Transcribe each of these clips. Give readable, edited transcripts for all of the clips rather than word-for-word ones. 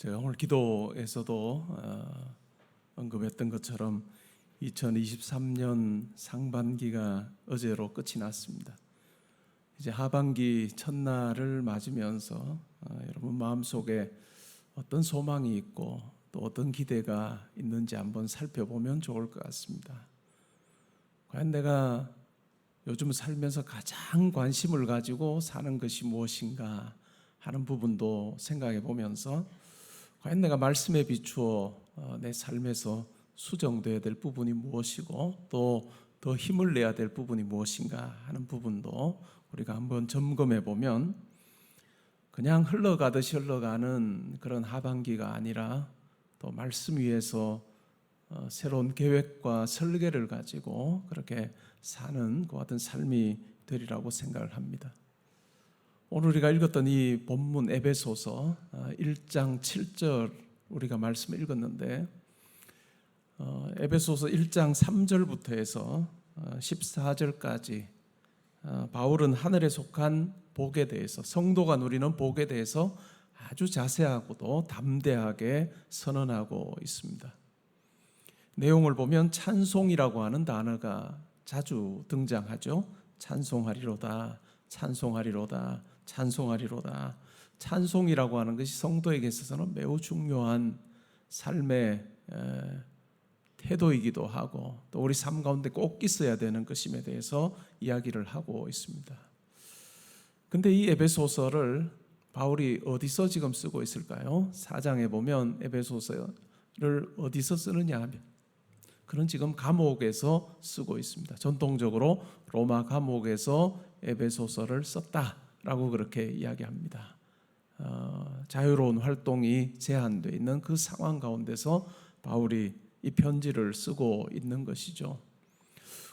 제가 오늘 기도에서도 언급했던 것처럼 2023년 상반기가 어제로 끝이 났습니다. 이제 하반기 첫날을 맞으면서 여러분 마음속에 어떤 소망이 있고 또 어떤 기대가 있는지 한번 살펴보면 좋을 것 같습니다. 과연 내가 요즘 살면서 가장 관심을 가지고 사는 것이 무엇인가 하는 부분도 생각해 보면서 과연 내가 말씀에 비추어 내 삶에서 수정되어야 될 부분이 무엇이고 또 더 힘을 내야 될 부분이 무엇인가 하는 부분도 우리가 한번 점검해 보면 그냥 흘러가듯이 흘러가는 그런 하반기가 아니라 또 말씀 위에서 새로운 계획과 설계를 가지고 그렇게 사는 그 같은 삶이 되리라고 생각을 합니다. 오늘 우리가 읽었던 이 본문 에베소서 1장 7절 우리가 말씀을 읽었는데 에베소서 1장 3절부터 해서 14절까지 바울은 하늘에 속한 복에 대해서 성도가 누리는 복에 대해서 아주 자세하고도 담대하게 선언하고 있습니다. 내용을 보면 찬송이라고 하는 단어가 자주 등장하죠. 찬송하리로다, 찬송하리로다, 찬송하리로다. 찬송이라고 하는 것이 성도에게 있어서는 매우 중요한 삶의 태도이기도 하고 또 우리 삶 가운데 꼭 있어야 되는 것임에 대해서 이야기를 하고 있습니다. 근데 이 에베소서를 바울이 어디서 지금 쓰고 있을까요? 4장에 보면 에베소서를 어디서 쓰느냐 하면 그는 지금 감옥에서 쓰고 있습니다. 전통적으로 로마 감옥에서 에베소서를 썼다라고 그렇게 이야기합니다. 자유로운 활동이 제한되어 있는 그 상황 가운데서 바울이 이 편지를 쓰고 있는 것이죠.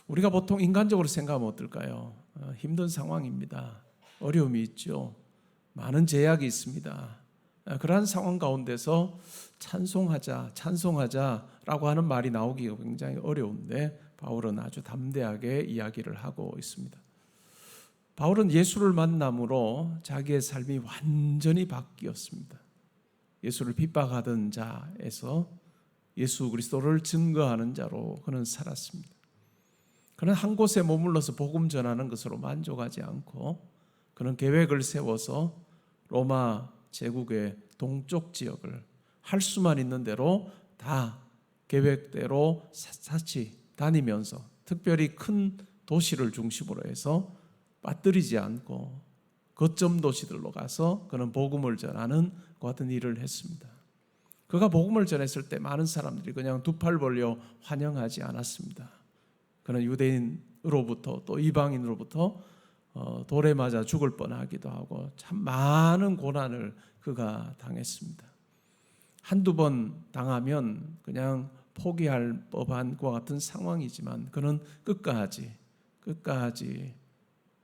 우리가 보통 인간적으로 생각하면 어떨까요? 힘든 상황입니다. 어려움이 있죠. 많은 제약이 있습니다. 그러한 상황 가운데서 찬송하자, 찬송하자라고 하는 말이 나오기가 굉장히 어려운데 바울은 아주 담대하게 이야기를 하고 있습니다. 바울은 예수를 만남으로 자기의 삶이 완전히 바뀌었습니다. 예수를 핍박하던 자에서 예수 그리스도를 증거하는 자로 그는 살았습니다. 그는 한 곳에 머물러서 복음 전하는 것으로 만족하지 않고 그는 계획을 세워서 로마 제국의 동쪽 지역을 할 수만 있는 대로 다 계획대로 샅샅이 다니면서 특별히 큰 도시를 중심으로 해서 빠뜨리지 않고 거점 도시들로 가서 그는 복음을 전하는 그 같은 일을 했습니다. 그가 복음을 전했을 때 많은 사람들이 그냥 두 팔 벌려 환영하지 않았습니다. 그는 유대인으로부터 또 이방인으로부터 돌에 맞아 죽을 뻔하기도 하고 참 많은 고난을 그가 당했습니다. 한두 번 당하면 그냥 포기할 법한 그와 같은 상황이지만 그는 끝까지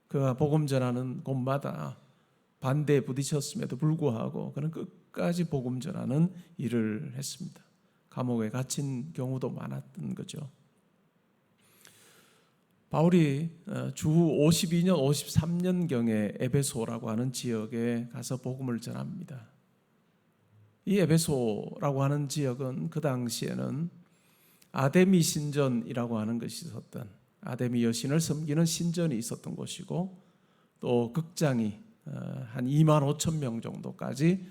그가 복음 전하는 곳마다 반대에 부딪혔음에도 불구하고 그는 끝까지 복음 전하는 일을 했습니다. 감옥에 갇힌 경우도 많았던 거죠. 바울이 주 52년, 53년경에 에베소라고 하는 지역에 가서 복음을 전합니다. 이 에베소라고 하는 지역은 그 당시에는 아데미 신전이라고 하는 것이 있었던 아데미 여신을 섬기는 신전이 있었던 곳이고 또 극장이 한 2만 5천 명 정도까지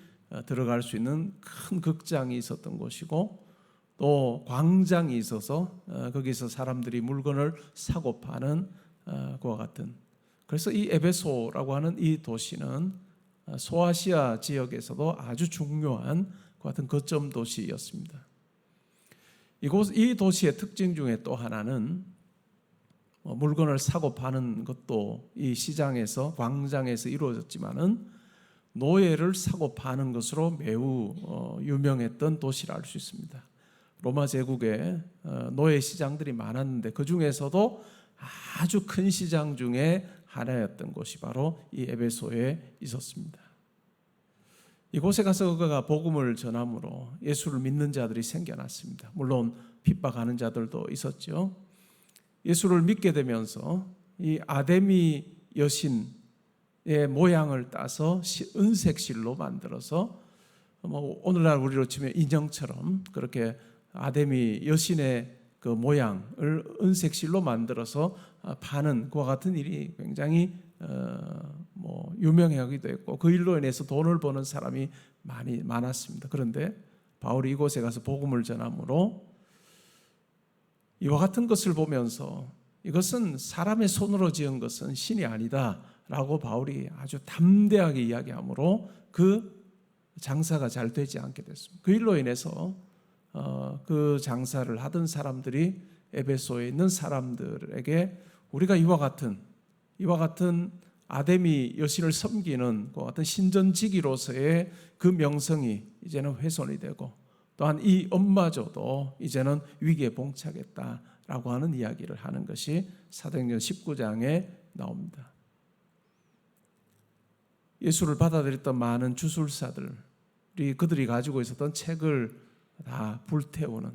들어갈 수 있는 큰 극장이 있었던 곳이고 또 광장이 있어서 거기서 사람들이 물건을 사고 파는 그와 같은 그래서 이 에베소라고 하는 이 도시는 소아시아 지역에서도 아주 중요한 그 같은 거점 도시였습니다. 이 도시의 특징 중에 또 하나는 물건을 사고 파는 것도 이 시장에서 광장에서 이루어졌지만은 노예를 사고 파는 것으로 매우 유명했던 도시라 할 수 있습니다. 로마 제국에 노예 시장들이 많았는데 그 중에서도 아주 큰 시장 중에 하나였던 곳이 바로 이 에베소에 있었습니다. 이곳에 가서 그가 복음을 전함으로 예수를 믿는 자들이 생겨났습니다. 물론 핍박하는 자들도 있었죠. 예수를 믿게 되면서 이 아데미 여신의 모양을 따서 은색실로 만들어서 뭐 오늘날 우리로 치면 인형처럼 그렇게 아데미 여신의 그 모양을 은색실로 만들어서 파는 그와 같은 일이 굉장히 뭐 유명하기도 했고, 그 일로 인해서 돈을 버는 사람이 많았습니다. 그런데 바울이 이곳에 가서 복음을 전함으로 이와 같은 것을 보면서 이것은 사람의 손으로 지은 것은 신이 아니다라고 바울이 아주 담대하게 이야기하므로 그 장사가 잘 되지 않게 됐습니다. 그 일로 인해서 그 장사를 하던 사람들이 에베소에 있는 사람들에게 우리가 이와 같은 아데미 여신을 섬기는 그 같은 신전지기로서의 그 명성이 이제는 훼손이 되고, 또한 이 엄마조도 이제는 위기에 봉착했다라고 하는 이야기를 하는 것이 사도행전 19장에 나옵니다. 예수를 받아들였던 많은 주술사들이 그들이 가지고 있었던 책을 다 불태우는,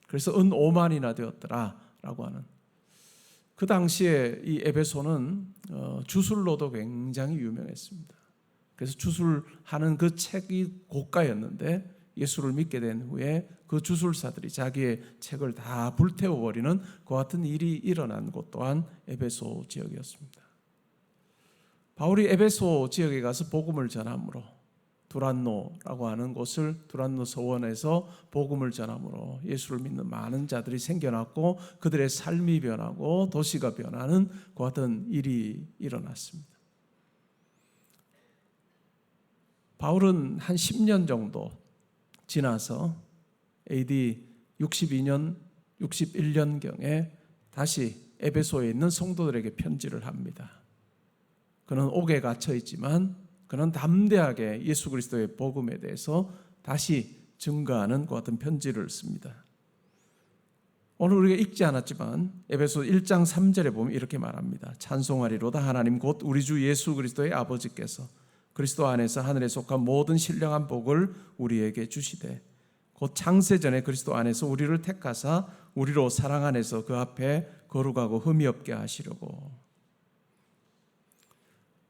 그래서 은 5만이나 되었더라라고 하는, 그 당시에 이 에베소는 주술로도 굉장히 유명했습니다. 그래서 주술하는 그 책이 고가였는데 예수를 믿게 된 후에 그 주술사들이 자기의 책을 다 불태워버리는 그 같은 일이 일어난 곳 또한 에베소 지역이었습니다. 바울이 에베소 지역에 가서 복음을 전함으로, 두란노라고 하는 곳을, 두란노 서원에서 복음을 전함으로 예수를 믿는 많은 자들이 생겨났고 그들의 삶이 변하고 도시가 변하는 그 같은 일이 일어났습니다. 바울은 한 10년 정도 지나서 AD 62년, 61년경에 다시 에베소에 있는 성도들에게 편지를 합니다. 그는 옥에 갇혀 있지만 그는 담대하게 예수 그리스도의 복음에 대해서 다시 증거하는 그 같은 편지를 씁니다. 오늘 우리가 읽지 않았지만 에베소 1장 3절에 보면 이렇게 말합니다. 찬송하리로다 하나님 곧 우리 주 예수 그리스도의 아버지께서 그리스도 안에서 하늘에 속한 모든 신령한 복을 우리에게 주시되 곧 창세전에 그리스도 안에서 우리를 택하사 우리로 사랑 안에서 그 앞에 거룩하고 흠이 없게 하시려고.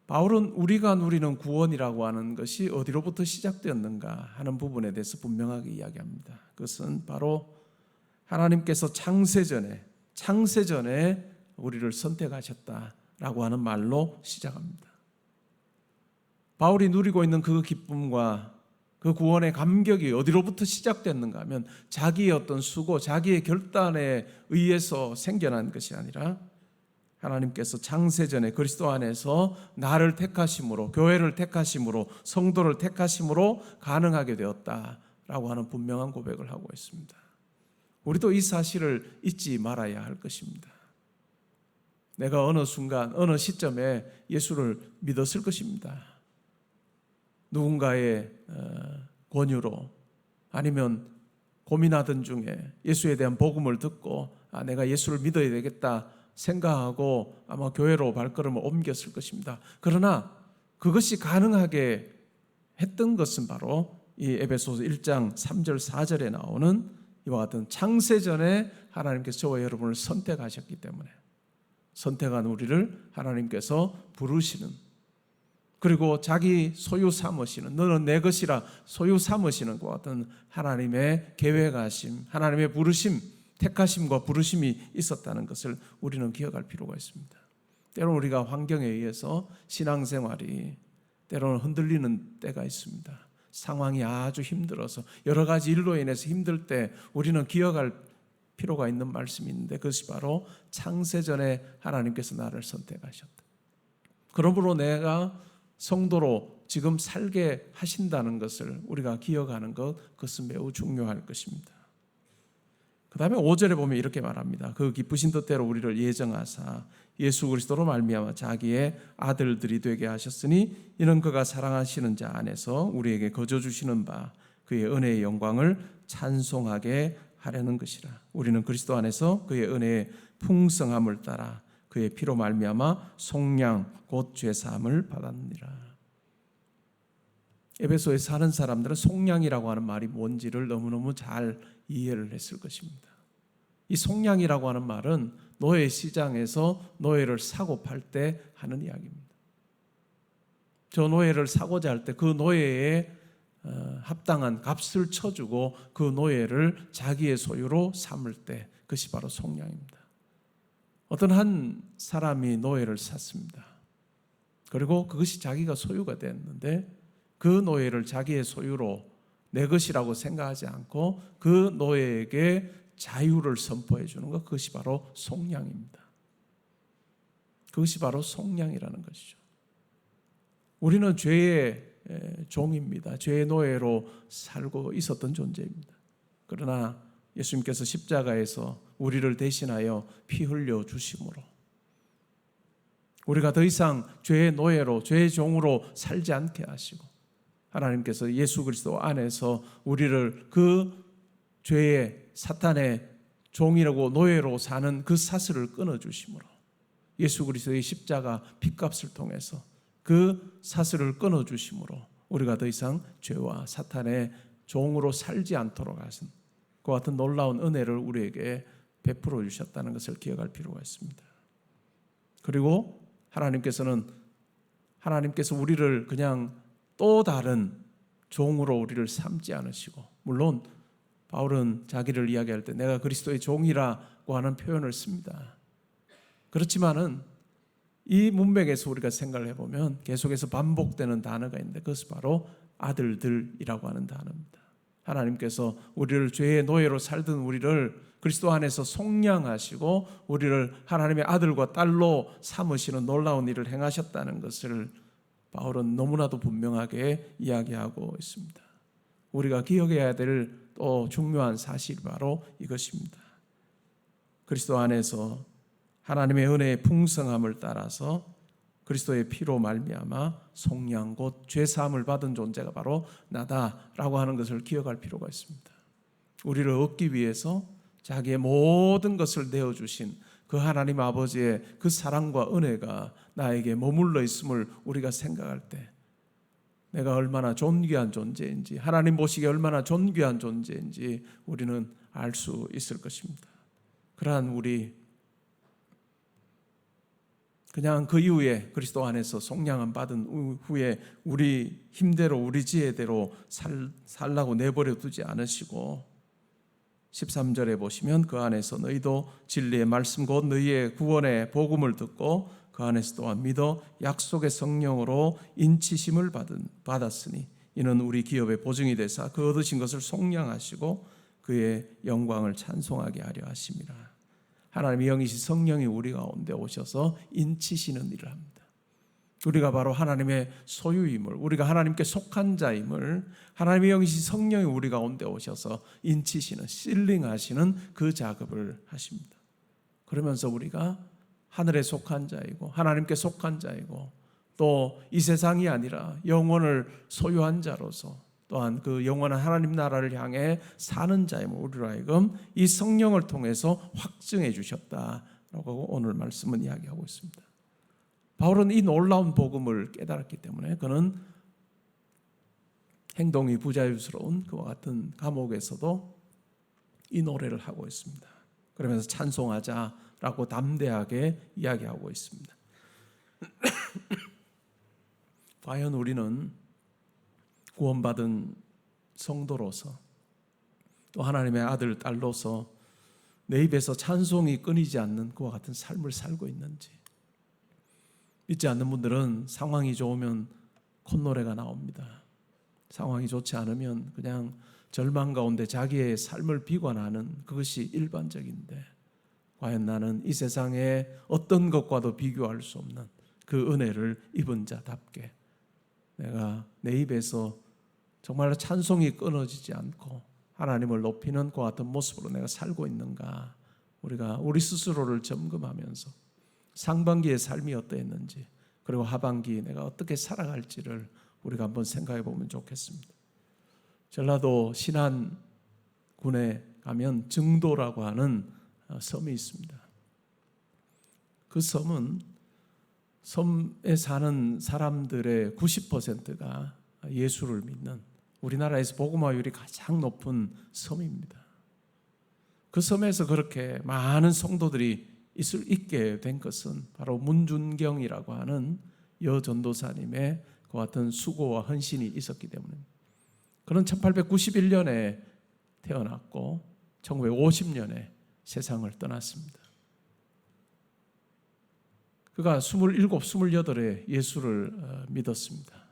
바울은 우리가 누리는 구원이라고 하는 것이 어디로부터 시작되었는가 하는 부분에 대해서 분명하게 이야기합니다. 그것은 바로 하나님께서 창세전에 우리를 선택하셨다라고 하는 말로 시작합니다. 바울이 누리고 있는 그 기쁨과 그 구원의 감격이 어디로부터 시작됐는가 하면 자기의 어떤 수고, 자기의 결단에 의해서 생겨난 것이 아니라 하나님께서 창세전에 그리스도 안에서 나를 택하심으로, 교회를 택하심으로, 성도를 택하심으로 가능하게 되었다라고 하는 분명한 고백을 하고 있습니다. 우리도 이 사실을 잊지 말아야 할 것입니다. 내가 어느 순간, 어느 시점에 예수를 믿었을 것입니다. 누군가의 권유로, 아니면 고민하던 중에 예수에 대한 복음을 듣고 내가 예수를 믿어야 되겠다 생각하고 아마 교회로 발걸음을 옮겼을 것입니다. 그러나 그것이 가능하게 했던 것은 바로 이 에베소서 1장 3절 4절에 나오는 이와 같은 창세전에 하나님께서 저와 여러분을 선택하셨기 때문에, 선택한 우리를 하나님께서 부르시는, 그리고 자기 소유 삼으시는, 너는 내 것이라 소유 삼으시는 것 같은 하나님의 계획하심, 하나님의 부르심, 택하심과 부르심이 있었다는 것을 우리는 기억할 필요가 있습니다. 때로는 우리가 환경에 의해서 신앙생활이 때로는 흔들리는 때가 있습니다. 상황이 아주 힘들어서 여러 가지 일로 인해서 힘들 때 우리는 기억할 필요가 있는 말씀이 있는데, 그것이 바로 창세전에 하나님께서 나를 선택하셨다. 그러므로 내가 성도로 지금 살게 하신다는 것을 우리가 기억하는 것, 그것은 매우 중요할 것입니다. 그 다음에 5절에 보면 이렇게 말합니다. 그 기쁘신 뜻대로 우리를 예정하사 예수 그리스도로 말미암아 자기의 아들들이 되게 하셨으니 이는 그가 사랑하시는 자 안에서 우리에게 거저 주시는 바 그의 은혜의 영광을 찬송하게 하려는 것이라. 우리는 그리스도 안에서 그의 은혜의 풍성함을 따라 그의 피로 말미암아 속량 곧 죄사함을 받았느니라. 에베소에 사는 사람들은 속량이라고 하는 말이 뭔지를 너무너무 잘 이해를 했을 것입니다. 이 속량이라고 하는 말은 노예 시장에서 노예를 사고 팔 때 하는 이야기입니다. 저 노예를 사고자 할 때 그 노예의 합당한 값을 쳐주고 그 노예를 자기의 소유로 삼을 때 그것이 바로 속량입니다. 어떤 한 사람이 노예를 샀습니다. 그리고 그것이 자기가 소유가 됐는데 그 노예를 자기의 소유로 내 것이라고 생각하지 않고 그 노예에게 자유를 선포해 주는 것, 그것이 바로 속량입니다. 그것이 바로 속량이라는 것이죠. 우리는 죄의 종입니다. 죄의 노예로 살고 있었던 존재입니다. 그러나 예수님께서 십자가에서 우리를 대신하여 피 흘려 주심으로 우리가 더 이상 죄의 노예로, 죄의 종으로 살지 않게 하시고 하나님께서 예수 그리스도 안에서 우리를 그 죄의 사탄의 종이라고 노예로 사는 그 사슬을 끊어주심으로 예수 그리스도의 십자가 핏값을 통해서 그 사슬을 끊어주심으로 우리가 더 이상 죄와 사탄의 종으로 살지 않도록 하신 그 같은 놀라운 은혜를 우리에게 베풀어 주셨다는 것을 기억할 필요가 있습니다. 그리고 하나님께서 우리를 그냥 또 다른 종으로 우리를 삼지 않으시고, 물론 바울은 자기를 이야기할 때 내가 그리스도의 종이라고 하는 표현을 씁니다. 그렇지만은 이 문맥에서 우리가 생각을 해보면 계속해서 반복되는 단어가 있는데 그것은 바로 아들들이라고 하는 단어입니다. 하나님께서 우리를 죄의 노예로 살던 우리를 그리스도 안에서 속량하시고 우리를 하나님의 아들과 딸로 삼으시는 놀라운 일을 행하셨다는 것을 바울은 너무나도 분명하게 이야기하고 있습니다. 우리가 기억해야 될 또 중요한 사실이 바로 이것입니다. 그리스도 안에서 하나님의 은혜의 풍성함을 따라서 그리스도의 피로 말미암아 속량 곧 죄사함을 받은 존재가 바로 나다라고 하는 것을 기억할 필요가 있습니다. 우리를 얻기 위해서 자기의 모든 것을 내어주신 그 하나님 아버지의 그 사랑과 은혜가 나에게 머물러 있음을 우리가 생각할 때 내가 얼마나 존귀한 존재인지, 하나님 보시기에 얼마나 존귀한 존재인지 우리는 알 수 있을 것입니다. 그러한 우리, 그냥 그 이후에 그리스도 안에서 속량을 받은 후에 우리 힘대로 우리 지혜대로 살라고 내버려 두지 않으시고 13절에 보시면 그 안에서 너희도 진리의 말씀 곧 너희의 구원의 복음을 듣고 그 안에서 또한 믿어 약속의 성령으로 인치심을 받았으니 이는 우리 기업의 보증이 되사 그 얻으신 것을 속량하시고 그의 영광을 찬송하게 하려 하심이라. 하나님의 영이신 성령이 우리 가운데 오셔서 인치시는 일을 합니다. 우리가 바로 하나님의 소유임을, 우리가 하나님께 속한 자임을 하나님의 영이신 성령이 우리 가운데 오셔서 인치시는, 실링하시는 그 작업을 하십니다. 그러면서 우리가 하늘에 속한 자이고 하나님께 속한 자이고 또 이 세상이 아니라 영원을 소유한 자로서 또한 그 영원한 하나님 나라를 향해 사는 자임을 우리로 하여금 이 성령을 통해서 확증해 주셨다라고 오늘 말씀은 이야기하고 있습니다. 바울은 이 놀라운 복음을 깨달았기 때문에 그는 행동이 부자유스러운 그와 같은 감옥에서도 이 노래를 하고 있습니다. 그러면서 찬송하자라고 담대하게 이야기하고 있습니다. 과연 우리는 구원받은 성도로서 또 하나님의 아들, 딸로서 내 입에서 찬송이 끊이지 않는 그와 같은 삶을 살고 있는지. 믿지 않는 분들은 상황이 좋으면 콧노래가 나옵니다. 상황이 좋지 않으면 그냥 절망 가운데 자기의 삶을 비관하는 그것이 일반적인데 과연 나는 이 세상의 어떤 것과도 비교할 수 없는 그 은혜를 입은 자답게 내가 내 입에서 정말 찬송이 끊어지지 않고 하나님을 높이는 그 같은 모습으로 내가 살고 있는가, 우리가 우리 스스로를 점검하면서 상반기의 삶이 어떠했는지 그리고 하반기 내가 어떻게 살아갈지를 우리가 한번 생각해 보면 좋겠습니다. 전라도 신안군에 가면 증도라고 하는 섬이 있습니다. 그 섬은 섬에 사는 사람들의 90%가 예수를 믿는, 우리나라에서 복음화율이 가장 높은 섬입니다. 그 섬에서 그렇게 많은 성도들이 있게 된 것은 바로 문준경이라고 하는 여전도사님의 그 같은 수고와 헌신이 있었기 때문입니다. 그는 1891년에 태어났고 1950년에 세상을 떠났습니다. 그가 27, 28에 예수를 믿었습니다.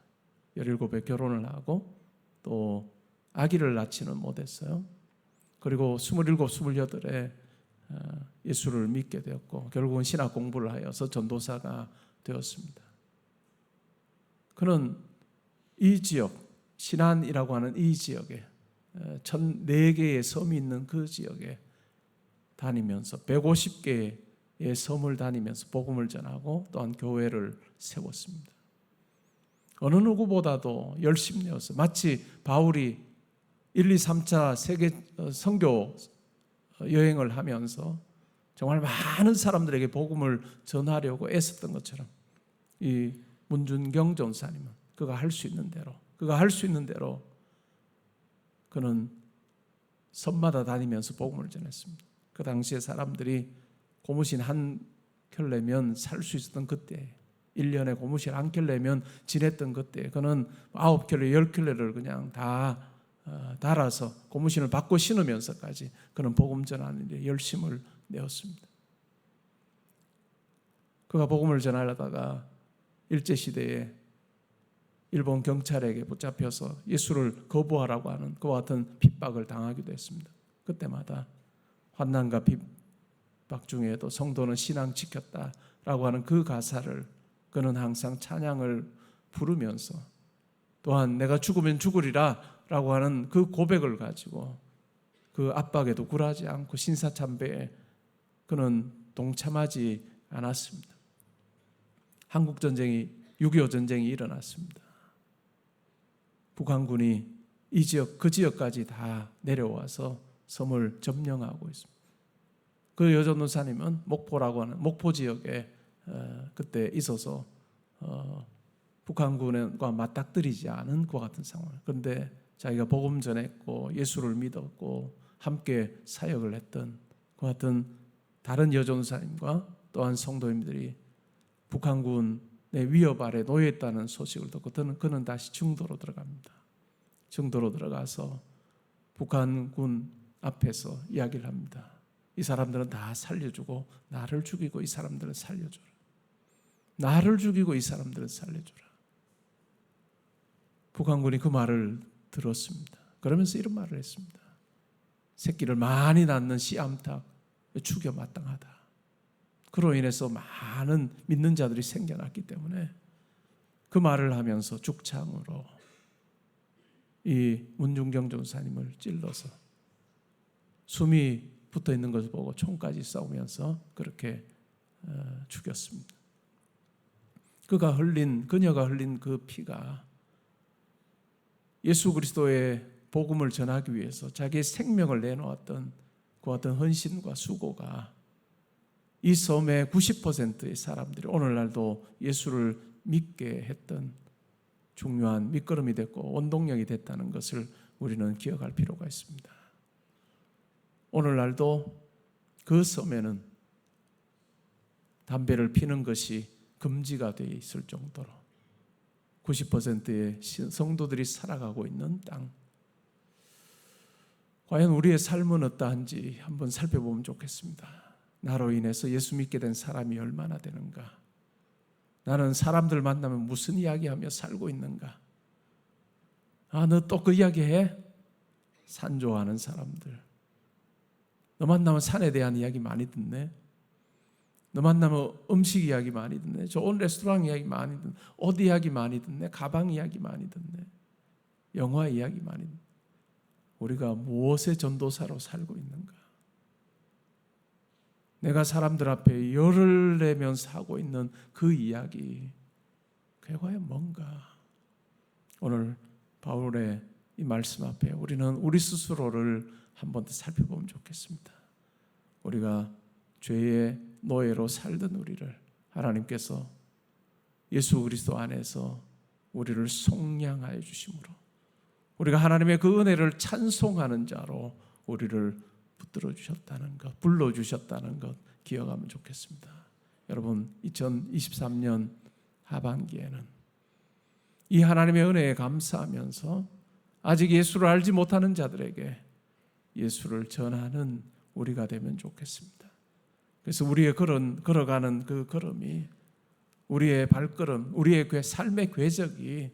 17에 결혼을 하고 또 아기를 낳지는 못했어요. 그리고 27, 28에 예수를 믿게 되었고 결국은 신학 공부를 하여서 전도사가 되었습니다. 그는 이 지역, 신안이라고 하는 이 지역에 1,004개의 섬이 있는 그 지역에 다니면서 150개의 섬을 다니면서 복음을 전하고 또한 교회를 세웠습니다. 어느 누구보다도 열심히 내어서 마치 바울이 1, 2, 3차 세계 선교 여행을 하면서 정말 많은 사람들에게 복음을 전하려고 애썼던 것처럼 이 문준경 전사님은 그가 할 수 있는 대로 그는 섬마다 다니면서 복음을 전했습니다. 그 당시에 사람들이 고무신 한 켤레면 살 수 있었던 그때, 1년에 고무신 한 켤레면 지냈던 그때 그는 9켤레, 10켤레를 그냥 다 달아서 고무신을 바꿔 신으면서까지 그는 복음 전하는 데 열심을 내었습니다. 그가 복음을 전하려다가 일제시대에 일본 경찰에게 붙잡혀서 예수를 거부하라고 하는 그와 같은 핍박을 당하기도 했습니다. 그때마다 환난과 핍박 중에도 성도는 신앙 지켰다라고 하는 그 가사를 그는 항상 찬양을 부르면서 또한 내가 죽으면 죽으리라 라고 하는 그 고백을 가지고 그 압박에도 굴하지 않고 신사참배에 그는 동참하지 않았습니다. 한국전쟁이 6.25 전쟁이 일어났습니다. 북한군이 이 지역 그 지역까지 다 내려와서 섬을 점령하고 있습니다. 그 여전도사님은 목포라고 하는 목포 지역에 그때 있어서 북한군과 맞닥뜨리지 않은 그와 같은 상황. 그런데 자기가 복음 전했고 예수를 믿었고 함께 사역을 했던 그와 같은 다른 여전도사님과 또한 성도님들이 북한군의 위협 아래 놓여 있다는 소식을 듣고 그는 다시 중도로 들어갑니다. 중도로 들어가서 북한군 앞에서 이야기를 합니다. 이 사람들은 다 살려주고 나를 죽이고 이 사람들은 살려주라. 나를 죽이고 이 사람들은 살려주라. 북한군이 그 말을 들었습니다. 그러면서 이런 말을 했습니다. 새끼를 많이 낳는 씨암탉 죽여 마땅하다. 그로 인해서 많은 믿는 자들이 생겨났기 때문에 그 말을 하면서 죽창으로 이 문중경 전사님을 찔러서 숨이 붙어 있는 것을 보고 총까지 쏘면서 그렇게 죽였습니다. 그녀가 흘린 그 피가 예수 그리스도의 복음을 전하기 위해서 자기의 생명을 내놓았던 그 어떤 헌신과 수고가 이 섬의 90%의 사람들이 오늘날도 예수를 믿게 했던 중요한 밑거름이 됐고 원동력이 됐다는 것을 우리는 기억할 필요가 있습니다. 오늘날도 그 섬에는 담배를 피는 것이 금지가 되어 있을 정도로 90%의 성도들이 살아가고 있는 땅. 과연 우리의 삶은 어떠한지 한번 살펴보면 좋겠습니다. 나로 인해서 예수 믿게 된 사람이 얼마나 되는가? 나는 사람들 만나면 무슨 이야기하며 살고 있는가? 너 또 그 이야기해? 산 좋아하는 사람들. 너 만나면 산에 대한 이야기 많이 듣네. 너 만나면 음식 이야기 많이 듣네. 좋은 레스토랑 이야기 많이 듣네. 옷 이야기 많이 듣네. 가방 이야기 많이 듣네. 영화 이야기 많이 듣네. 우리가 무엇의 전도사로 살고 있는가? 내가 사람들 앞에 열을 내면서 하고 있는 그 이야기, 그게 과연 뭔가? 오늘 바울의 이 말씀 앞에 우리는 우리 스스로를 한번 더 살펴보면 좋겠습니다. 우리가 죄의 노예로 살던 우리를 하나님께서 예수 그리스도 안에서 우리를 속량하여 주심으로 우리가 하나님의 그 은혜를 찬송하는 자로 우리를 붙들어 주셨다는 것, 불러 주셨다는 것 기억하면 좋겠습니다. 여러분, 2023년 하반기에는 이 하나님의 은혜에 감사하면서 아직 예수를 알지 못하는 자들에게 예수를 전하는 우리가 되면 좋겠습니다. 그래서 우리의 걸어가는 그 걸음이, 우리의 발걸음, 우리의 삶의 궤적이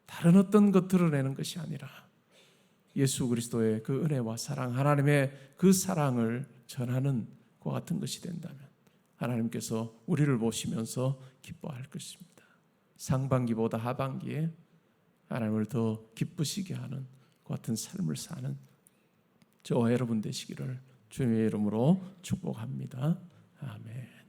다른 어떤 것 드러내는 것이 아니라 예수 그리스도의 그 은혜와 사랑, 하나님의 그 사랑을 전하는 것 같은 것이 된다면 하나님께서 우리를 보시면서 기뻐할 것입니다. 상반기보다 하반기에 하나님을 더 기쁘시게 하는 것 같은 삶을 사는 저와 여러분 되시기를 주님의 이름으로 축복합니다. 아멘.